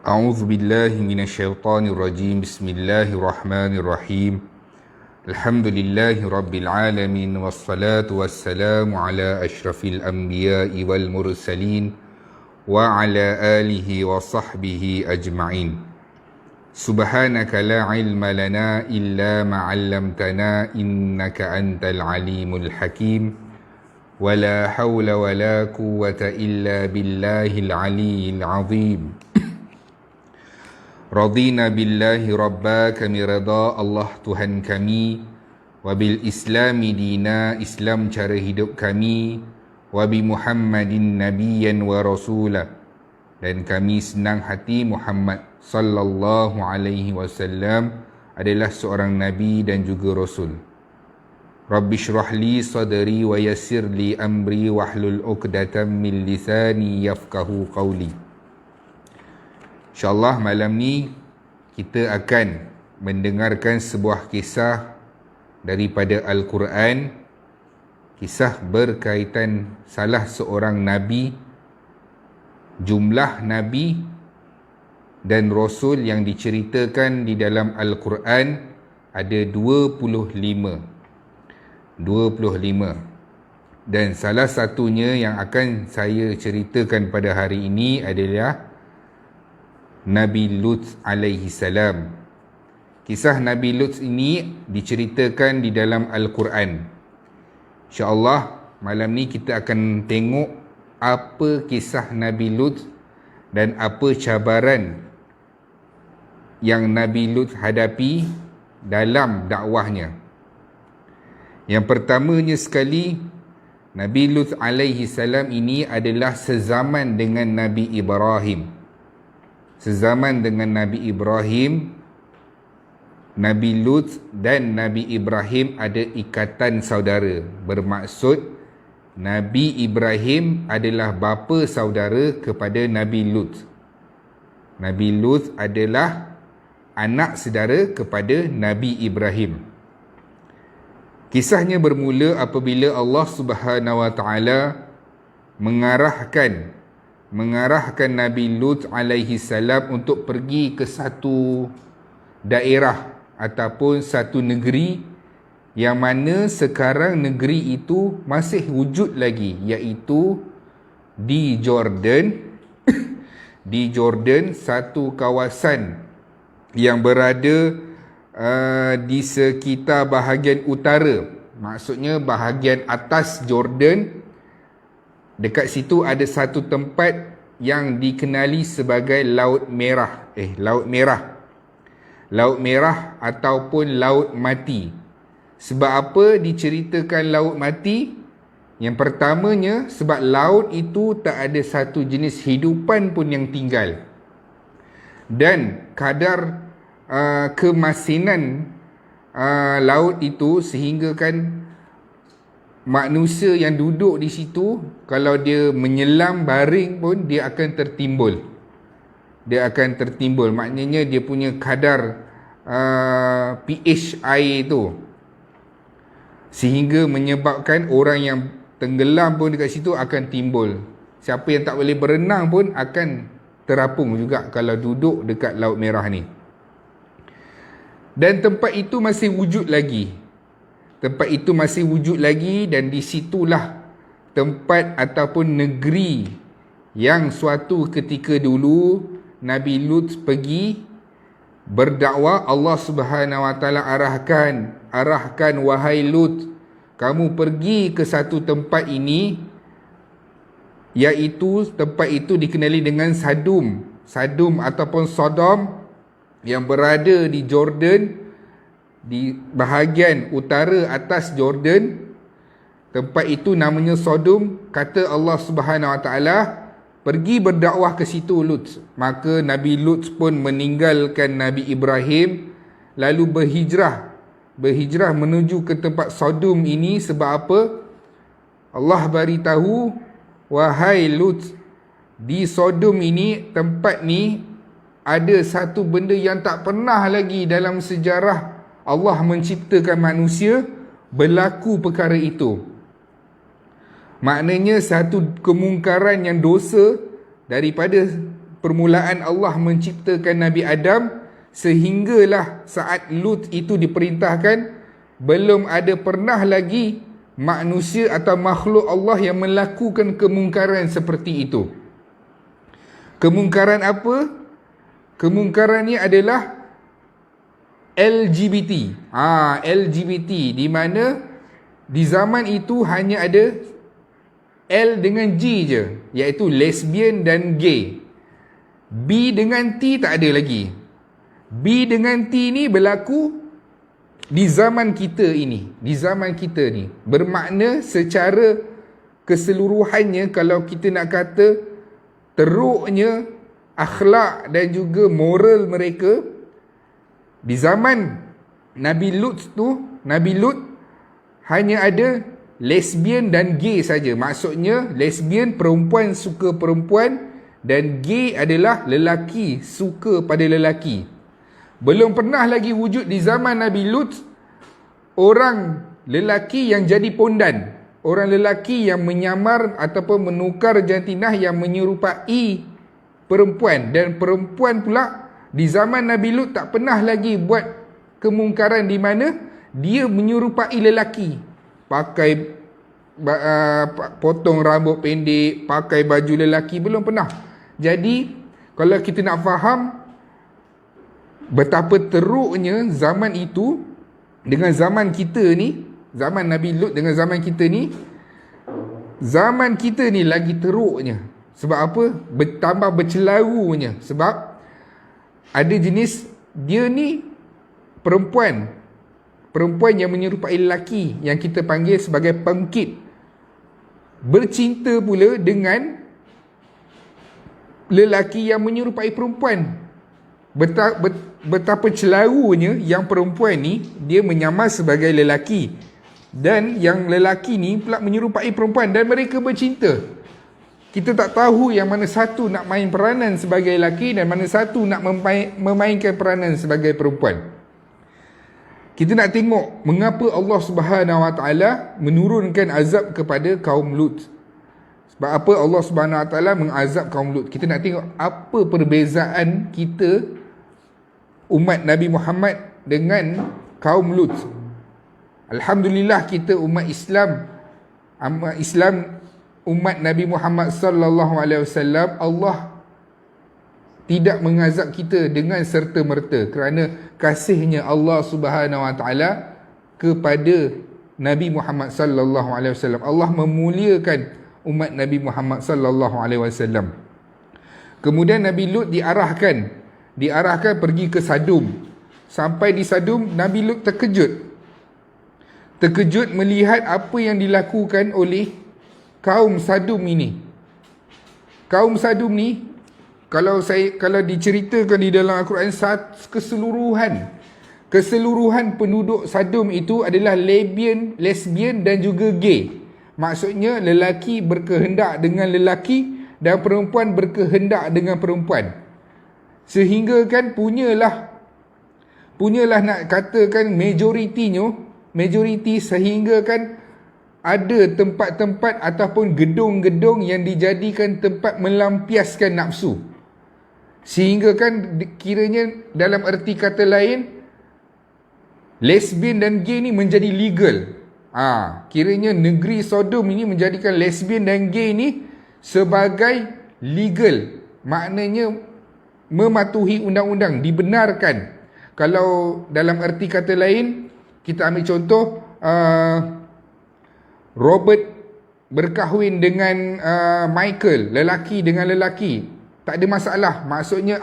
أعوذ بالله من الشيطان الرجيم بسم الله الرحمن الرحيم الحمد لله رب العالمين والصلاة والسلام على أشرف الأنبياء والمرسلين وعلى آله وصحبه أجمعين سبحانك لا علم لنا إلا ما علمتنا إنك أنت العليم الحكيم ولا حول ولا قوة إلا بالله العلي العظيم Radina billahi rabba, kami redha Allah Tuhan kami, wabil islami dina, Islam cara hidup kami, wabi Muhammadin nabiyyan wa rasula, dan kami senang hati Muhammad sallallahu alaihi wasallam adalah seorang nabi dan juga rasul. Rabbi shrah li sadri wa yassir li amri wahlul 'uqdatam min lisani yafqahu qawli. InsyaAllah malam ni kita akan mendengarkan sebuah kisah daripada Al-Quran. Kisah berkaitan salah seorang Nabi. Jumlah Nabi dan Rasul yang diceritakan di dalam Al-Quran ada 25. Dan salah satunya yang akan saya ceritakan pada hari ini adalah Nabi Lut alaihi salam. Kisah Nabi Lut ini diceritakan di dalam Al-Quran. InsyaAllah malam ni kita akan tengok apa kisah Nabi Lut dan apa cabaran yang Nabi Lut hadapi dalam dakwahnya. Yang pertamanya sekali, Nabi Lut alaihi salam ini adalah sezaman dengan Nabi Ibrahim. Sezaman dengan Nabi Ibrahim, Nabi Lut dan Nabi Ibrahim ada ikatan saudara. Bermaksud Nabi Ibrahim adalah bapa saudara kepada Nabi Lut. Nabi Lut adalah anak saudara kepada Nabi Ibrahim. Kisahnya bermula apabila Allah Subhanahu Wa Taala mengarahkan Nabi Lut alaihi salam untuk pergi ke satu daerah ataupun satu negeri yang mana sekarang negeri itu masih wujud lagi, iaitu di Jordan. Di Jordan, satu kawasan yang berada di sekitar bahagian utara, maksudnya bahagian atas Jordan. Dekat situ ada satu tempat yang dikenali sebagai Laut Merah. Laut Merah ataupun Laut Mati. Sebab apa diceritakan Laut Mati? Yang pertamanya sebab laut itu tak ada satu jenis hidupan pun yang tinggal. Dan kadar kemasinan laut itu sehinggakan manusia yang duduk di situ, kalau dia menyelam baring pun dia akan tertimbul. Maknanya dia punya kadar pH air itu, sehingga menyebabkan orang yang tenggelam pun dekat situ akan timbul. Siapa yang tak boleh berenang pun akan terapung juga kalau duduk dekat Laut Merah ni. Dan tempat itu masih wujud lagi. Dan di situlah tempat ataupun negeri yang suatu ketika dulu Nabi Lut pergi berdakwah. Allah Subhanahu Wa Taala arahkan, wahai Lut, kamu pergi ke satu tempat ini, iaitu tempat itu dikenali dengan Sadum ataupun Sodom, yang berada di Jordan, di bahagian utara atas Jordan. Tempat itu namanya Sodom. Kata Allah Subhanahu Wa Taala, pergi berdakwah ke situ Lut. Maka Nabi Lut pun meninggalkan Nabi Ibrahim, lalu berhijrah menuju ke tempat Sodom ini. Sebab apa? Allah beritahu, wahai Lut, di Sodom ini, tempat ni ada satu benda yang tak pernah lagi dalam sejarah Allah menciptakan manusia berlaku perkara itu. Maknanya satu kemungkaran yang dosa daripada permulaan Allah menciptakan Nabi Adam, sehinggalah saat Lut itu diperintahkan, belum ada pernah lagi manusia atau makhluk Allah yang melakukan kemungkaran seperti itu. Kemungkaran apa? Kemungkaran ni adalah LGBT. LGBT, di mana di zaman itu hanya ada L dengan G je, iaitu lesbian dan gay. B dengan T tak ada lagi. B dengan T ni berlaku di zaman kita ini. Di zaman kita ni, bermakna secara keseluruhannya, kalau kita nak kata teruknya akhlak dan juga moral mereka, di zaman Nabi Lut tu, Nabi Lut hanya ada lesbian dan gay saja. Maksudnya lesbian, perempuan suka perempuan, dan gay adalah lelaki suka pada lelaki. Belum pernah lagi wujud di zaman Nabi Lut orang lelaki yang jadi pondan, orang lelaki yang menyamar ataupun menukar jantinah yang menyerupai perempuan. Dan perempuan pula di zaman Nabi Lut tak pernah lagi buat kemungkaran di mana dia menyerupai lelaki, pakai potong rambut pendek, pakai baju lelaki, belum pernah. Jadi kalau kita nak faham betapa teruknya zaman itu dengan zaman kita ni, zaman Nabi Lut dengan zaman kita ni, zaman kita ni lagi teruknya. Sebab apa? Bertambah bercelarunya. Sebab ada jenis dia ni perempuan yang menyerupai lelaki, yang kita panggil sebagai pengkit, bercinta pula dengan lelaki yang menyerupai perempuan. Betapa celarunya yang perempuan ni dia menyamar sebagai lelaki, dan yang lelaki ni pula menyerupai perempuan, dan mereka bercinta. Kita tak tahu yang mana satu nak main peranan sebagai lelaki dan mana satu nak memainkan peranan sebagai perempuan. Kita nak tengok mengapa Allah Subhanahu Wa Taala menurunkan azab kepada kaum Lut. Sebab apa Allah Subhanahu Wa Taala mengazab kaum Lut? Kita nak tengok apa perbezaan kita umat Nabi Muhammad dengan kaum Lut. Alhamdulillah kita umat Islam, umat Nabi Muhammad sallallahu alaihi wasallam, Allah tidak mengazab kita dengan serta-merta kerana kasihnya Allah Subhanahu Wa Taala kepada Nabi Muhammad sallallahu alaihi wasallam. Allah memuliakan umat Nabi Muhammad sallallahu alaihi wasallam. Kemudian Nabi Lut diarahkan pergi ke Sadum. Sampai di Sadum, Nabi Lut terkejut melihat apa yang dilakukan oleh kaum Sadum ini. Kaum Sadum ni, kalau diceritakan di dalam Al-Quran, keseluruhan penduduk Sadum itu adalah lesbian dan juga gay. Maksudnya lelaki berkehendak dengan lelaki dan perempuan berkehendak dengan perempuan. Sehingga kan punyalah nak katakan majoriti, sehingga kan ada tempat-tempat ataupun gedung-gedung yang dijadikan tempat melampiaskan nafsu. Sehingga kan kiranya dalam erti kata lain, lesbian dan gay ni menjadi legal. Kiranya negeri Sodom ini menjadikan lesbian dan gay ni sebagai legal. Maknanya mematuhi undang-undang, dibenarkan. Kalau dalam erti kata lain, kita ambil contoh, Robert berkahwin dengan Michael, lelaki dengan lelaki, tak ada masalah. Maksudnya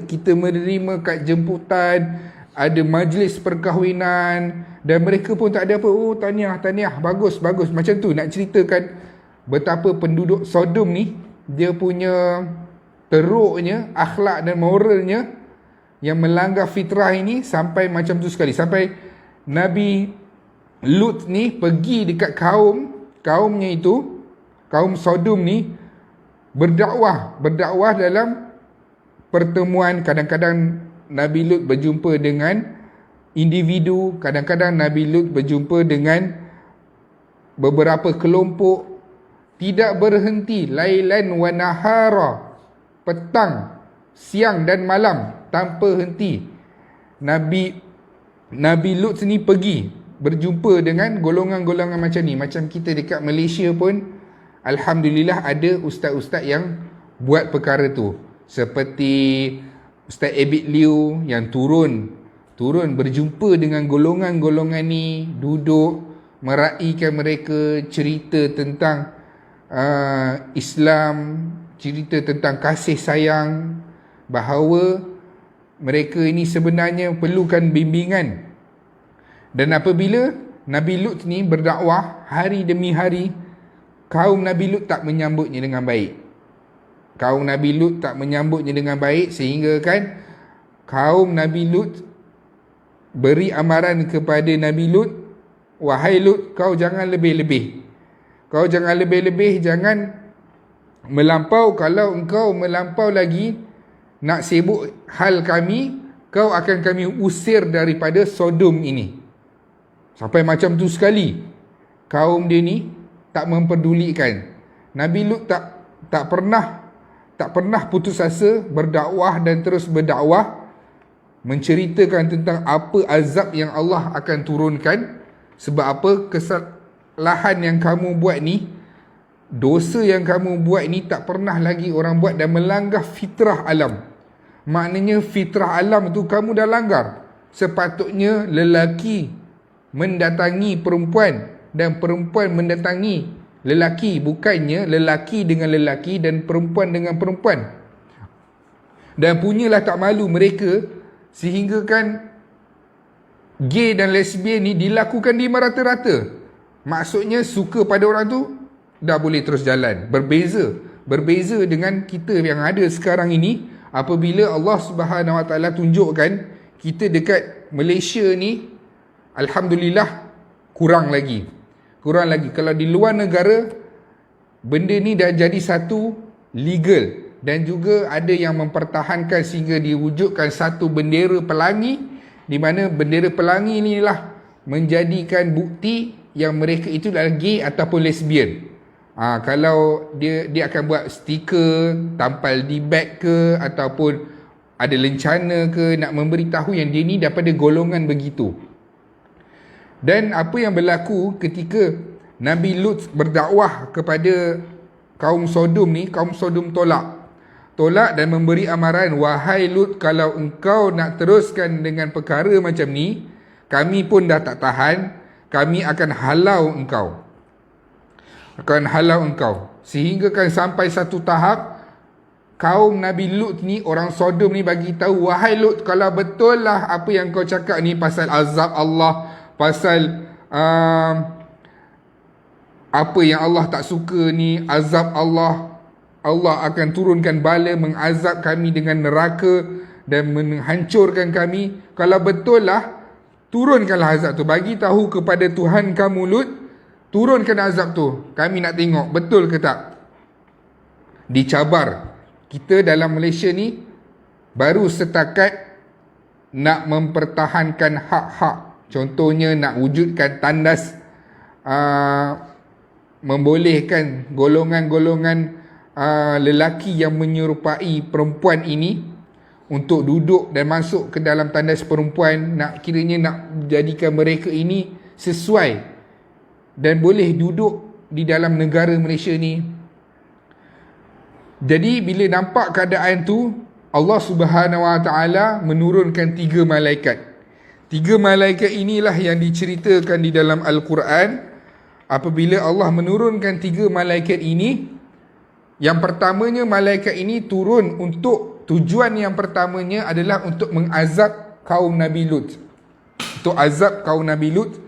kita menerima kad jemputan, ada majlis perkahwinan, dan mereka pun tak ada apa. Oh, tahniah, bagus. Macam tu nak ceritakan betapa penduduk Sodom ni, dia punya teruknya akhlak dan moralnya yang melanggar fitrah ini sampai macam tu sekali. Sampai Nabi Lut ni pergi dekat kaumnya itu, kaum Sodom ni, berdakwah dalam pertemuan. Kadang-kadang Nabi Lut berjumpa dengan individu, kadang-kadang Nabi Lut berjumpa dengan beberapa kelompok. Tidak berhenti, lailan wa nahara, petang siang dan malam tanpa henti. Nabi Lut ni pergi berjumpa dengan golongan-golongan macam ni. Macam kita dekat Malaysia pun alhamdulillah ada ustaz-ustaz yang buat perkara tu. Seperti Ustaz Abid Liu yang turun berjumpa dengan golongan-golongan ni, duduk meraihkan mereka, cerita tentang Islam, cerita tentang kasih sayang, bahawa mereka ini sebenarnya perlukan bimbingan. Dan apabila Nabi Lut ni berdakwah hari demi hari, kaum Nabi Lut tak menyambutnya dengan baik. Kaum Nabi Lut tak menyambutnya dengan baik, sehingga kan kaum Nabi Lut beri amaran kepada Nabi Lut, wahai Lut, kau jangan lebih-lebih. Kau jangan lebih-lebih, jangan melampau. Kalau engkau melampau lagi, nak sibuk hal kami, kau akan kami usir daripada Sodom ini. Sampai macam tu sekali. Kaum dia ni tak memperdulikan. Nabi Lut tak pernah putus asa berdakwah dan terus berdakwah, menceritakan tentang apa azab yang Allah akan turunkan. Sebab apa? Kesalahan yang kamu buat ni, dosa yang kamu buat ni tak pernah lagi orang buat dan melanggar fitrah alam. Maknanya fitrah alam tu kamu dah langgar. Sepatutnya lelaki mendatangi perempuan dan perempuan mendatangi lelaki, bukannya lelaki dengan lelaki dan perempuan dengan perempuan. Dan punyalah tak malu mereka, sehingga kan gay dan lesbian ni dilakukan di merata-rata. Maksudnya suka pada orang tu dah boleh terus jalan. Berbeza dengan kita yang ada sekarang ini. Apabila Allah Subhanahu Wa Taala tunjukkan kita dekat Malaysia ni, alhamdulillah kurang lagi. Kalau di luar negara, benda ni dah jadi satu legal, dan juga ada yang mempertahankan sehingga diwujudkan satu bendera pelangi, di mana bendera pelangi inilah menjadikan bukti yang mereka itu adalah gay ataupun lesbian. Kalau dia akan buat stiker tampal di beg ke, ataupun ada lencana ke, nak memberitahu yang dia ni daripada golongan begitu. Dan apa yang berlaku ketika Nabi Lut berdakwah kepada kaum Sodom ni, kaum Sodom tolak dan memberi amaran, wahai Lut, kalau engkau nak teruskan dengan perkara macam ni, kami pun dah tak tahan, kami akan halau engkau. Sehingga kan sampai satu tahap kaum Nabi Lut ni, orang Sodom ni bagi tahu, wahai Lut, kalau betul lah apa yang kau cakap ni pasal azab Allah, pasal apa yang Allah tak suka ni, azab Allah akan turunkan bala mengazab kami dengan neraka dan menghancurkan kami. Kalau betul lah, turunkanlah azab tu, bagi tahu kepada Tuhan kamu Lut, turunkan azab tu, kami nak tengok betul ke tak. Dicabar. Kita dalam Malaysia ni baru setakat nak mempertahankan hak-hak. Contohnya nak wujudkan tandas, membolehkan golongan-golongan lelaki yang menyerupai perempuan ini untuk duduk dan masuk ke dalam tandas perempuan, nak jadikan mereka ini sesuai dan boleh duduk di dalam negara Malaysia ni. Jadi bila nampak keadaan tu, Allah Subhanahu Wa Taala menurunkan 3 malaikat. 3 malaikat inilah yang diceritakan di dalam Al-Quran. Apabila Allah menurunkan 3 malaikat ini, yang pertamanya malaikat ini turun untuk tujuan yang pertamanya adalah untuk mengazab kaum Nabi Lut. Untuk azab kaum Nabi Lut.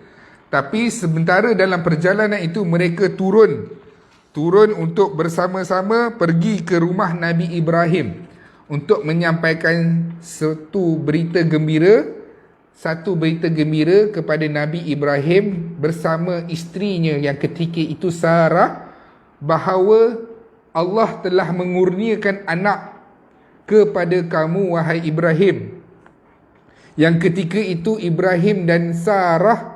Tapi sementara dalam perjalanan itu mereka turun untuk bersama-sama pergi ke rumah Nabi Ibrahim untuk menyampaikan satu berita gembira kepada Nabi Ibrahim bersama isterinya yang ketika itu Sarah, bahawa Allah telah mengurniakan anak kepada kamu wahai Ibrahim. Yang ketika itu Ibrahim dan Sarah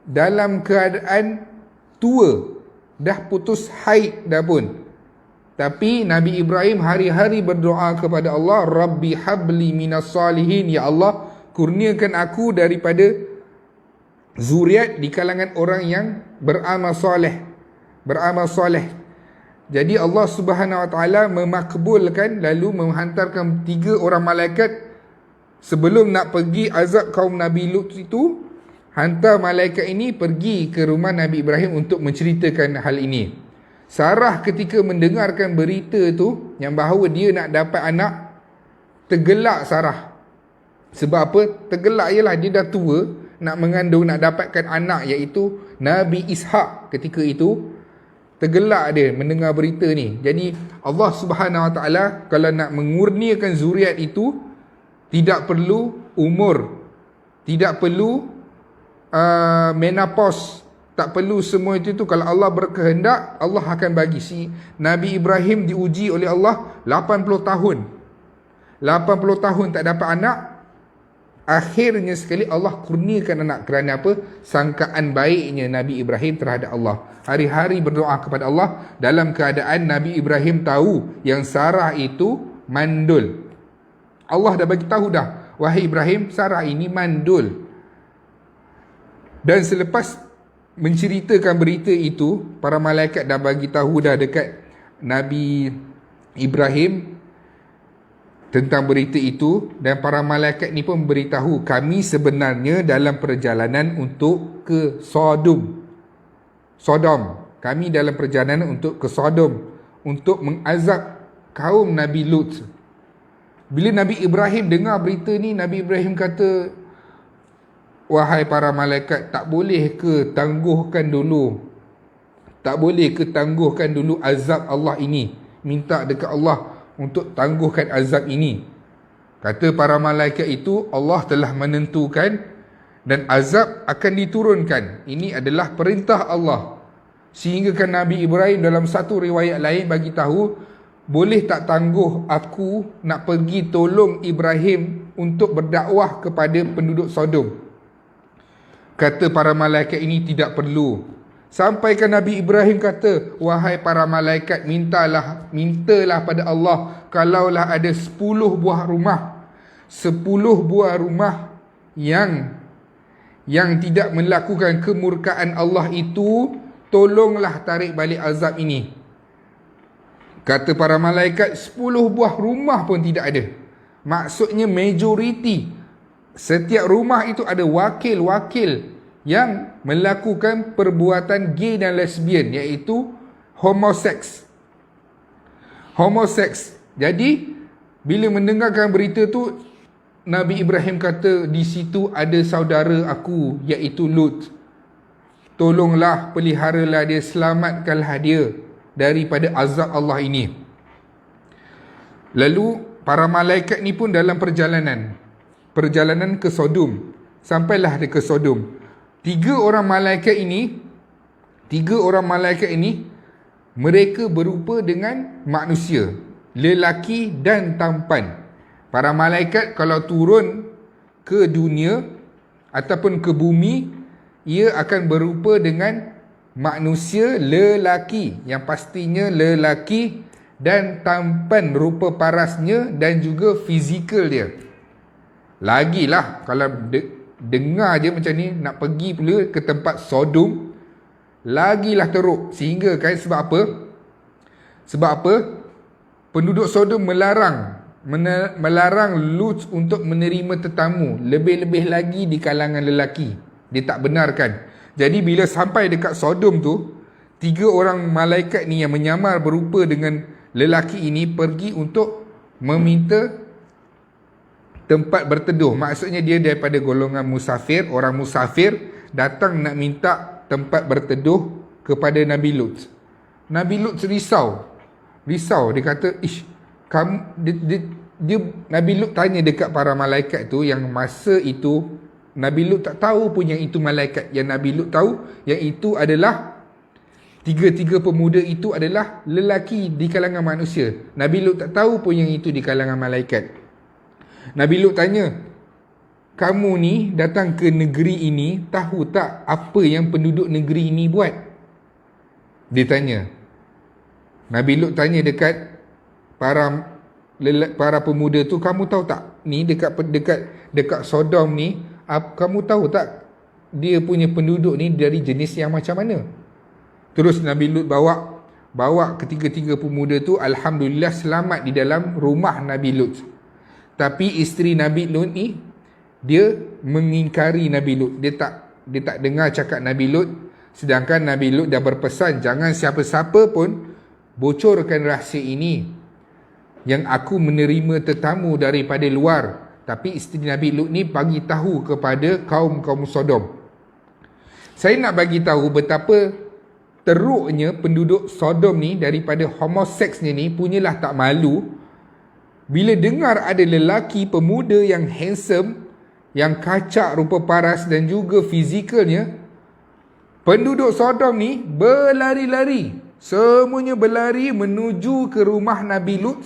dalam keadaan tua, dah putus haid dah pun, Tapi Nabi Ibrahim hari-hari berdoa kepada Allah, Rabbi habli minas salihin, ya Allah, kurniakan aku daripada zuriat di kalangan orang yang beramal soleh. Beramal soleh. Jadi Allah Subhanahu Wa Taala memakbulkan, lalu menghantarkan 3 orang malaikat sebelum nak pergi azab kaum Nabi Lut itu. Hantar malaikat ini pergi ke rumah Nabi Ibrahim untuk menceritakan hal ini. Sarah ketika mendengarkan berita tu, yang bahawa dia nak dapat anak, tergelak Sarah. Sebab apa? Tergelak ialah dia dah tua, nak mengandung, nak dapatkan anak, iaitu Nabi Ishak. Ketika itu tergelak dia mendengar berita ni. Jadi Allah Subhanahu Wa Taala kalau nak mengurniakan zuriat itu, tidak perlu umur, tidak perlu menopause, tak perlu semua itu. Kalau Allah berkehendak, Allah akan bagi. Si Nabi Ibrahim diuji oleh Allah 80 tahun. 80 tahun tak dapat anak. Akhirnya sekali Allah kurniakan anak. Kerana apa? Sangkaan baiknya Nabi Ibrahim terhadap Allah. Hari-hari berdoa kepada Allah dalam keadaan Nabi Ibrahim tahu yang Sarah itu mandul. Allah dah bagi tahu dah, wahai Ibrahim, Sarah ini mandul. Dan selepas menceritakan berita itu, para malaikat dah bagi tahu dah dekat Nabi Ibrahim tentang berita itu, dan para malaikat ni pun beritahu, kami sebenarnya dalam perjalanan untuk ke Sodom. Kami dalam perjalanan untuk ke Sodom untuk mengazab kaum Nabi Lut. Bila Nabi Ibrahim dengar berita ni, Nabi Ibrahim kata, wahai para malaikat, tak boleh ke tangguhkan dulu? Tak boleh ke tangguhkan dulu azab Allah ini? Minta dekat Allah untuk tangguhkan azab ini. Kata para malaikat itu, Allah telah menentukan dan azab akan diturunkan. Ini adalah perintah Allah. Sehingga kan Nabi Ibrahim dalam satu riwayat lain bagi tahu, boleh tak tangguh aku nak pergi tolong Ibrahim untuk berdakwah kepada penduduk Sodom? Kata para malaikat ini, tidak perlu. Sampaikan Nabi Ibrahim kata, wahai para malaikat, mintalah pada Allah, kalaulah ada 10 buah rumah, 10 buah rumah yang tidak melakukan kemurkaan Allah itu, tolonglah tarik balik azab ini. Kata para malaikat, 10 buah rumah pun tidak ada. Maksudnya majoriti. Setiap rumah itu ada wakil-wakil yang melakukan perbuatan gay dan lesbian, iaitu homoseks. Jadi bila mendengarkan berita tu, Nabi Ibrahim kata, di situ ada saudara aku, iaitu Lut. Tolonglah, peliharalah dia, selamatkanlah dia daripada azab Allah ini. Lalu para malaikat ni pun dalam perjalanan ke Sodom. Sampailah dia ke Sodom. 3 orang malaikat ini mereka berupa dengan manusia, lelaki dan tampan. Para malaikat kalau turun ke dunia ataupun ke bumi, ia akan berupa dengan manusia lelaki, yang pastinya lelaki dan tampan rupa parasnya dan juga fizikal dia. Lagilah kalau dengar je macam ni, nak pergi pula ke tempat Sodom, lagilah teruk. Sehingga kan sebab apa? Penduduk Sodom melarang Lut untuk menerima tetamu, lebih-lebih lagi di kalangan lelaki. Dia tak benarkan. Jadi bila sampai dekat Sodom tu, 3 orang malaikat ni yang menyamar berupa dengan lelaki ini pergi untuk meminta tempat berteduh. Maksudnya dia daripada golongan musafir, orang musafir, datang nak minta tempat berteduh kepada Nabi Lut. Nabi Lut risau. Dia kata, Nabi Lut tanya dekat para malaikat tu, yang masa itu Nabi Lut tak tahu pun yang itu malaikat. Yang Nabi Lut tahu, yang itu adalah tiga pemuda itu adalah lelaki di kalangan manusia. Nabi Lut tak tahu pun yang itu di kalangan malaikat. Nabi Lut tanya, kamu ni datang ke negeri ini, tahu tak apa yang penduduk negeri ini buat? Dia tanya. Nabi Lut tanya dekat para pemuda tu, kamu tahu tak ni dekat Sodom ni, kamu tahu tak dia punya penduduk ni dari jenis yang macam mana? Terus Nabi Lut bawa ketiga-tiga pemuda tu, alhamdulillah selamat di dalam rumah Nabi Lut. Tapi isteri Nabi Lut ni, dia mengingkari Nabi Lut. Dia tak dengar cakap Nabi Lut. Sedangkan Nabi Lut dah berpesan, jangan siapa-siapa pun bocorkan rahsia ini, yang aku menerima tetamu daripada luar. Tapi isteri Nabi Lut ni bagi tahu kepada kaum Sodom. Saya nak bagi tahu betapa teruknya penduduk Sodom ni daripada homoseksnya ni, punyalah tak malu bila dengar ada lelaki pemuda yang handsome, yang kacak rupa paras dan juga fizikalnya. Penduduk Sodom ni berlari-lari, semuanya berlari menuju ke rumah Nabi Lut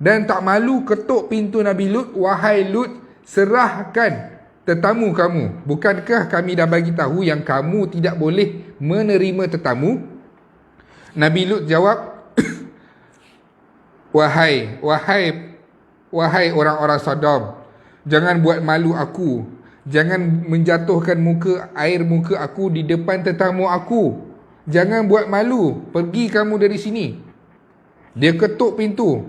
dan tak malu ketuk pintu Nabi Lut, wahai Lut, serahkan tetamu kamu. Bukankah kami dah bagi tahu yang kamu tidak boleh menerima tetamu? Nabi Lut jawab, wahai orang-orang Sodom, jangan buat malu aku. Jangan menjatuhkan air muka aku di depan tetamu aku. Jangan buat malu. Pergi kamu dari sini. Dia ketuk pintu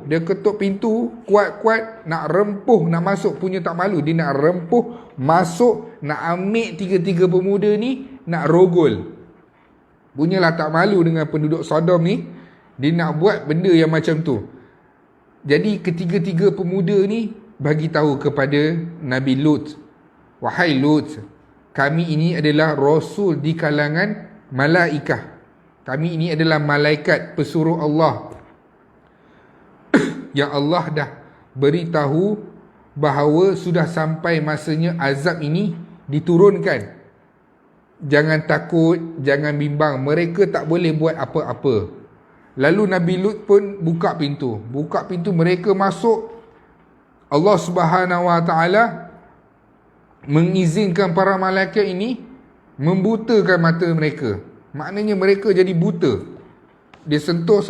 kuat-kuat, nak rempuh, nak masuk, punya tak malu. Dia nak rempuh, masuk, nak ambil tiga-tiga pemuda ni, nak rogol. Punyalah tak malu dengan penduduk Sodom ni. Dia nak buat benda yang macam tu. Jadi ketiga-tiga pemuda ni bagi tahu kepada Nabi Lut, wahai Lut, kami ini adalah rasul di kalangan malaikah. Kami ini adalah malaikat pesuruh Allah yang Allah dah beritahu bahawa sudah sampai masanya azab ini diturunkan. Jangan takut, jangan bimbang, mereka tak boleh buat apa-apa. Lalu Nabi Lut pun buka pintu, mereka masuk. Allah Subhanahu Wa Taala mengizinkan para malaikat ini membutakan mata mereka. Maknanya mereka jadi buta. Dia sentuh,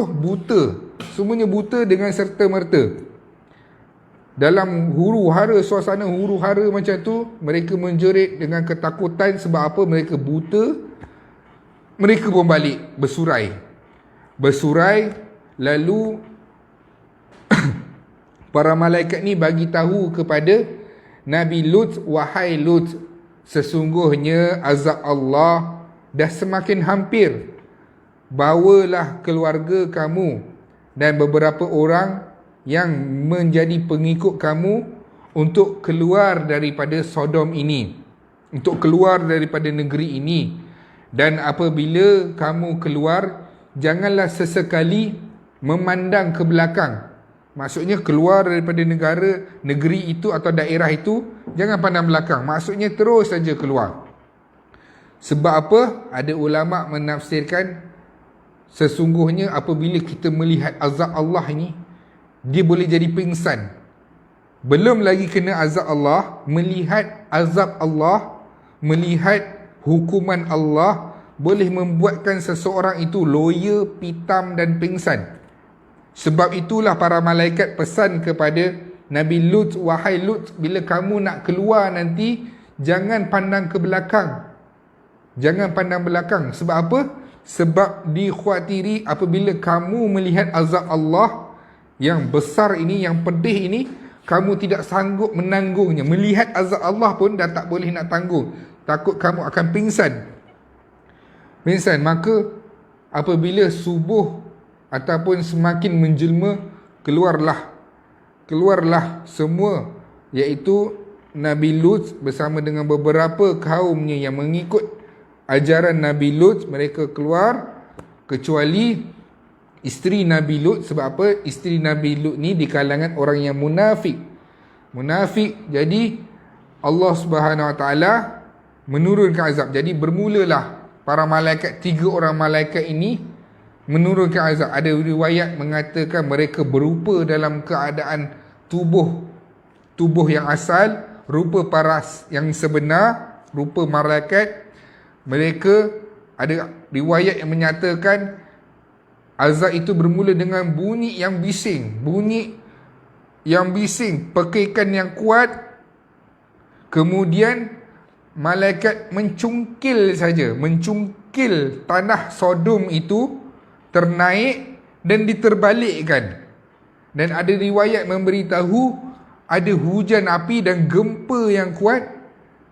buta. Semuanya buta dengan serta-merta. Dalam huru-hara, suasana huru-hara macam tu, mereka menjerit dengan ketakutan. Sebab apa? Mereka buta. Mereka pun balik bersurai. Lalu para malaikat ni bagi tahu kepada Nabi Lut, wahai Lut, sesungguhnya azab Allah dah semakin hampir. Bawalah keluarga kamu dan beberapa orang yang menjadi pengikut kamu untuk keluar daripada Sodom ini, untuk keluar daripada negeri ini. Dan apabila kamu keluar, janganlah sesekali memandang ke belakang. Maksudnya keluar daripada negeri itu atau daerah itu, jangan pandang belakang. Maksudnya terus saja keluar. Sebab apa? Ada ulama menafsirkan, sesungguhnya apabila kita melihat azab Allah ini, dia boleh jadi pingsan. Belum lagi kena azab Allah, melihat azab Allah, melihat hukuman Allah, boleh membuatkan seseorang itu loya, pitam dan pingsan. Sebab itulah para malaikat pesan kepada Nabi Lut, wahai Lut, bila kamu nak keluar nanti, jangan pandang ke belakang. Jangan pandang belakang. Sebab apa? Sebab dikhawatiri apabila kamu melihat azab Allah yang besar ini, yang pedih ini, kamu tidak sanggup menanggungnya. Melihat azab Allah pun dah tak boleh nak tanggung. Takut kamu akan pingsan. Maka apabila subuh ataupun semakin menjelma, keluarlah semua, iaitu Nabi Lut bersama dengan beberapa kaumnya yang mengikut ajaran Nabi Lut. Mereka keluar, kecuali isteri Nabi Lut. Sebab apa? Isteri Nabi Lut ni di kalangan orang yang munafik. Jadi Allah Subhanahu Wa Taala menurunkan azab. Jadi bermulalah para malaikat, 3 orang malaikat ini menurunkan azab. Ada riwayat mengatakan mereka berupa dalam keadaan tubuh yang asal, rupa paras yang sebenar, rupa malaikat. Mereka, ada riwayat yang menyatakan Azab itu bermula dengan bunyi yang bising. Bunyi yang bising, pekikan yang kuat. Kemudian malaikat mencungkil saja. Mencungkil tanah Sodom itu ternaik dan diterbalikkan. Dan ada riwayat memberitahu ada hujan api dan gempa yang kuat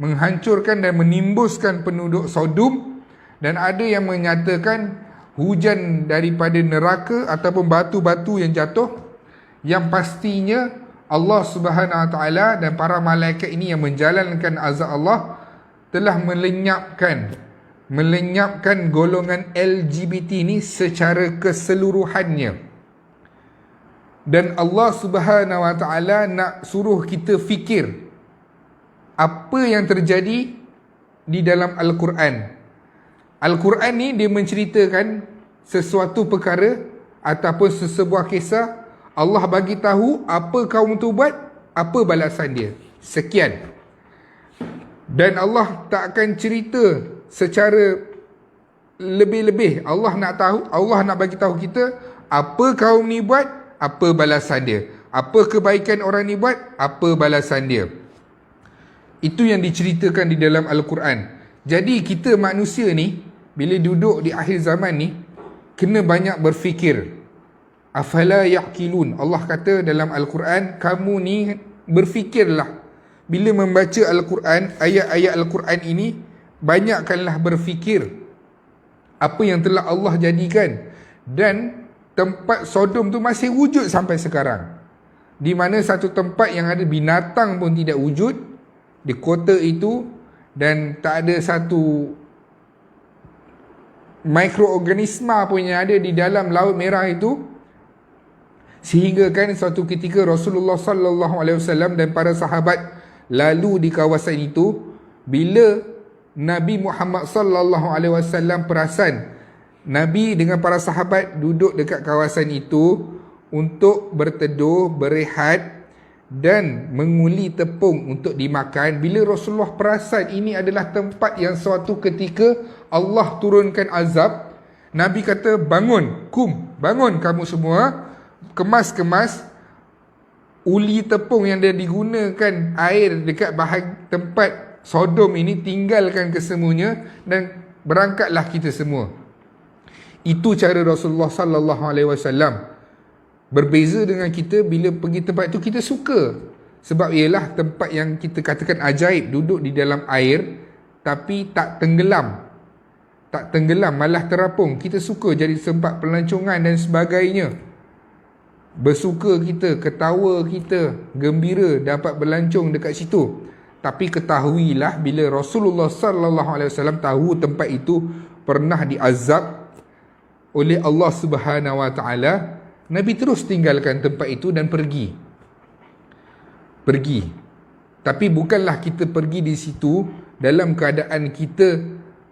menghancurkan dan menimbuskan penduduk Sodom. Dan ada yang menyatakan hujan daripada neraka ataupun batu-batu yang jatuh, yang pastinya Allah Subhanahu Wa Taala dan para malaikat ini yang menjalankan azab Allah telah melenyapkan golongan LGBT ini secara keseluruhannya. Dan Allah Subhanahu Wa Taala nak suruh kita fikir apa yang terjadi di dalam Al-Quran. Al-Quran ni dia menceritakan sesuatu perkara ataupun sesebuah kisah. Allah bagi tahu apa kaum tu buat, apa balasan dia. Sekian. Dan Allah tak akan cerita secara lebih-lebih. Allah nak bagi tahu kita apa kaum ni buat, apa balasan dia. Apa kebaikan orang ni buat, apa balasan dia. Itu yang diceritakan di dalam Al-Quran. Jadi kita manusia ni bila duduk di akhir zaman ni kena banyak berfikir. Afala yaqilun. Allah kata dalam Al-Quran, kamu ni berfikirlah. Bila membaca Al-Quran, ayat-ayat Al-Quran ini, banyakkanlah berfikir apa yang telah Allah jadikan. Dan tempat Sodom tu masih wujud sampai sekarang, di mana satu tempat yang ada binatang pun tidak wujud di kota itu, dan tak ada satu mikroorganisma pun yang ada di dalam Laut Merah itu. Sehingga kan suatu ketika Rasulullah sallallahu alaihi wasallam dan para sahabat lalu di kawasan itu, bila Nabi Muhammad sallallahu alaihi wasallam perasan Nabi dengan para sahabat duduk dekat kawasan itu untuk berteduh, berehat dan menguli tepung untuk dimakan. Bila Rasulullah perasan ini adalah tempat yang suatu ketika Allah turunkan azab, Nabi kata, bangun, bangun kamu semua, kemas uli tepung yang dia digunakan air dekat tempat Sodom ini, tinggalkan kesemuanya dan berangkatlah kita semua. Itu cara Rasulullah sallallahu alaihi wasallam. Berbeza dengan kita, bila pergi tempat itu kita suka, sebab ialah tempat yang kita katakan ajaib, duduk di dalam air tapi tak tenggelam, malah terapung. Kita suka jadi tempat pelancongan dan sebagainya. Bersuka kita, ketawa kita, gembira dapat berlancong dekat situ. Tapi ketahuilah, bila Rasulullah sallallahu alaihi wasallam tahu tempat itu pernah diazab oleh Allah Subhanahu Wa Taala, Nabi terus tinggalkan tempat itu dan pergi. Tapi bukanlah kita pergi di situ dalam keadaan kita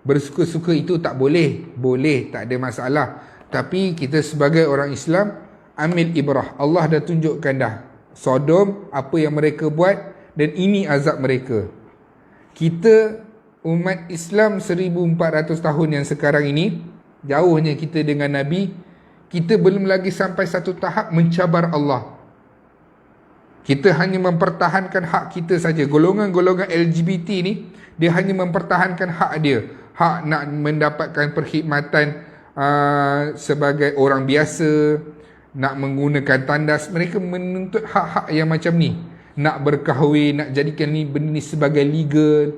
bersuka-suka. Itu tak boleh. Boleh, tak ada masalah. Tapi kita sebagai orang Islam ambil ibrah. Allah dah tunjukkan dah Sodom, apa yang mereka buat, dan ini azab mereka. Kita umat Islam 1400 tahun yang sekarang ini, jauhnya kita dengan Nabi, kita belum lagi sampai satu tahap mencabar Allah. Kita hanya mempertahankan hak kita saja. Golongan-golongan LGBT ni, dia hanya mempertahankan hak dia. Hak nak mendapatkan perkhidmatan sebagai orang biasa, nak menggunakan tandas. Mereka menuntut hak-hak yang macam ni. Nak berkahwin, nak jadikan ni benda ni sebagai legal,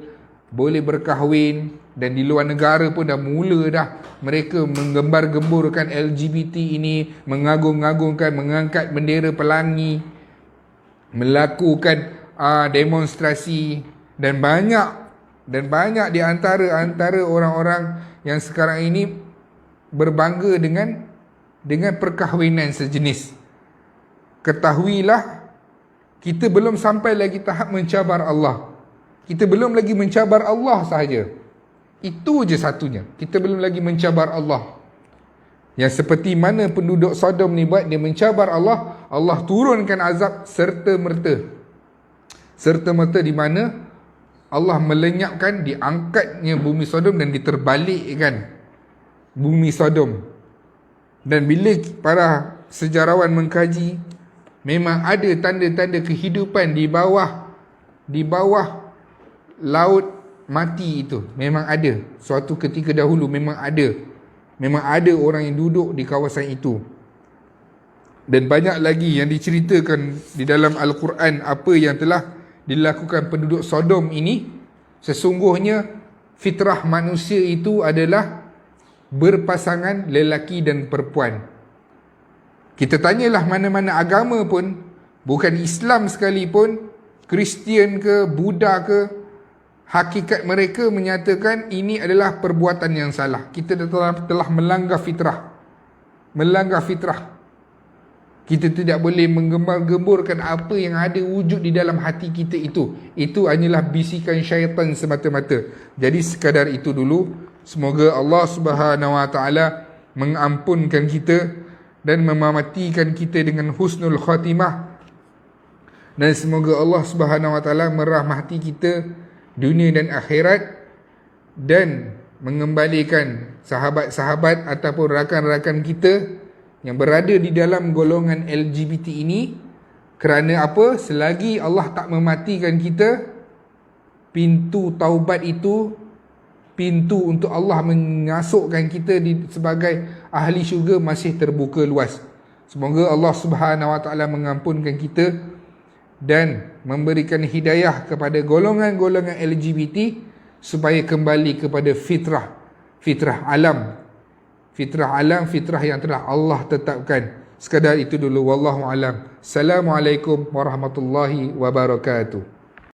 boleh berkahwin. Dan di luar negara pun dah mula dah mereka menggembar-gemburkan LGBT ini, mengagung-agungkan, mengangkat bendera pelangi, melakukan demonstrasi. Dan banyak di antara orang-orang yang sekarang ini berbangga dengan perkahwinan sejenis. Ketahuilah, kita belum sampai lagi tahap mencabar Allah. Kita belum lagi mencabar Allah sahaja. Itu je satunya. Kita belum lagi mencabar Allah. Yang seperti mana penduduk Sodom ni buat, dia mencabar Allah, Allah turunkan azab serta-merta. Serta-merta di mana Allah melenyapkan, diangkatnya bumi Sodom dan diterbalikkan bumi Sodom. Dan bila para sejarawan mengkaji, memang ada tanda-tanda kehidupan di bawah laut mati itu. Memang ada. Suatu ketika dahulu memang ada. Memang ada orang yang duduk di kawasan itu. Dan banyak lagi yang diceritakan di dalam Al-Quran apa yang telah dilakukan penduduk Sodom ini. Sesungguhnya fitrah manusia itu adalah berpasangan lelaki dan perempuan. Kita tanyalah mana-mana agama pun, bukan Islam sekalipun, Kristian ke, Buddha ke, hakikat mereka menyatakan ini adalah perbuatan yang salah. Kita telah melanggar fitrah. Melanggar fitrah. Kita tidak boleh menggembar-gemburkan apa yang ada wujud di dalam hati kita itu. Itu hanyalah bisikan syaitan semata-mata. Jadi sekadar itu dulu. Semoga Allah Subhanahu Wa Taala mengampunkan kita dan memamatikan kita dengan husnul khatimah. Dan semoga Allah Subhanahu Wa Taala merahmati kita dunia dan akhirat, dan mengembalikan sahabat-sahabat ataupun rakan-rakan kita yang berada di dalam golongan LGBT ini. Kerana apa? Selagi Allah tak mematikan kita, pintu taubat itu, pintu untuk Allah mengasukkan kita sebagai ahli syurga masih terbuka luas. Semoga Allah Subhanahu Wa Taala mengampunkan kita dan memberikan hidayah kepada golongan-golongan LGBT supaya kembali kepada fitrah alam, fitrah yang telah Allah tetapkan. Sekadar itu dulu, wallahu alam. Assalamualaikum warahmatullahi wabarakatuh.